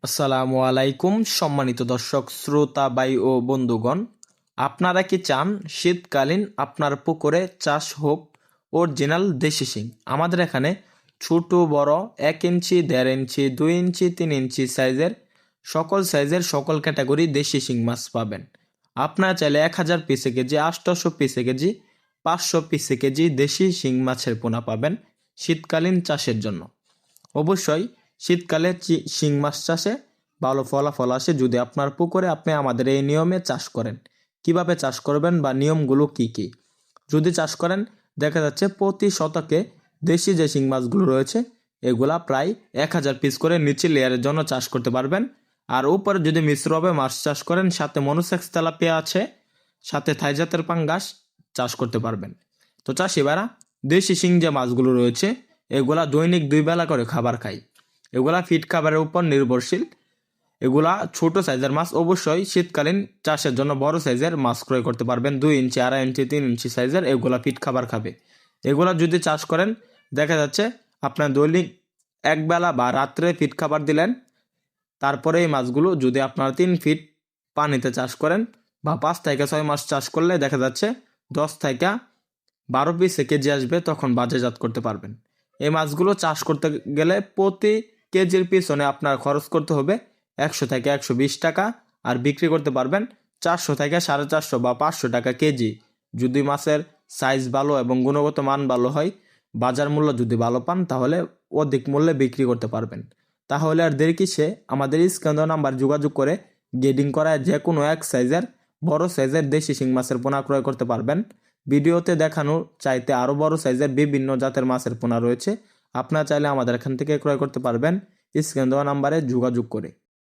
আসসালামু আলাইকুম সম্মানিত দর্শক শ্রোতা ভাই ও বন্ধুগণ, আপনারা কি চান শীতকালীন আপনার পুকুরে চাষ হোক অরিজিনাল দেশি শিং? আমাদের এখানে ছোট বড় 1 ইঞ্চি, 1.5 ইঞ্চি, 2 ইঞ্চি, 3 ইঞ্চি সাইজের সকল ক্যাটাগরি দেশি শিং মাছ পাবেন। আপনারা চাইলে 1000 পিসে কেজি, 800 পিসে কেজি, 500 পিসে কেজি দেশি শিং মাছের পোনা পাবেন শীতকালীন চাষের জন্য। অবশ্যই শীতকালে শিং মাছ চাষে ভালো ফলাফল আসে যদি আপনার পুকুরে আপনি আমাদের এই নিয়মে চাষ করেন। কিভাবে চাষ করবেন বা নিয়মগুলো কি কি? যদি চাষ করেন, দেখা যাচ্ছে প্রতি শতকে দেশি যে শিং মাছগুলো রয়েছে এগুলা প্রায় 1000 পিস করে নিচে লেয়ারের জন্য চাষ করতে পারবেন। আর উপরে যদি মিশ্রভাবে মাছ চাষ করেন, সাথে মনোসেক্স তেলাপিয়া আছে, সাথে থাই জাতের পাঙ্গাস চাষ করতে পারবেন। তো চাষিবারা, দেশি শিং যে মাছগুলো রয়েছে এগুলা দৈনিক 2 বেলা করে খাবার খায়। এগুলা ফিড খাবারের উপর নির্ভরশীল। এগুলা ছোট সাইজের মাছ। অবশ্যই শীতকালীন চাষের জন্য বড় সাইজের মাছ ক্রয় করতে পারবেন। 2 ইঞ্চি, 2.5 ইঞ্চি, 3 ইঞ্চি সাইজের এগুলা ফিড খাবার খাবে। এগুলা যদি চাষ করেন, দেখা যাচ্ছে আপনার দৈনিক 1 বেলা বা রাত্রে ফিড খাবার দিলেন। তারপরে এই মাছগুলো যদি আপনারা 3 ফিট পানিতে চাষ করেন বা 5 থেকে 6 মাস চাষ করলে দেখা যাচ্ছে 10 থেকে 12 পিসে কেজি আসবে, তখন বাজারজাত করতে পারবেন। এই মাছগুলো চাষ করতে গেলে প্রতি কেজির পিছনে আপনার খরচ করতে হবে 100 থেকে 120 টাকা, আর বিক্রি করতে পারবেন 400 থেকে 450 বা 500 টাকা কেজি। যদি মাছের সাইজ ভালো এবং গুণগত মান ভালো হয়, বাজার মূল্য যদি ভালো পান, তাহলে অধিক মূল্যে বিক্রি করতে পারবেন। তাহলে আর দেরি কিসে, আমাদের স্ক্যান দেওয়া নাম্বার যোগাযোগ করে গ্রেডিং করা যে কোনো এক সাইজের বড় সাইজের দেশি শিং মাছের পোনা ক্রয় করতে পারবেন। ভিডিওতে দেখানো চাইতে আরও বড় সাইজের বিভিন্ন জাতের মাছের পোনা রয়েছে। আপনারা চাইলে আমাদের এখান থেকে ক্রয় করতে পারবেন স্ক্যান দেওয়া নাম্বারে যোগাযোগ করে।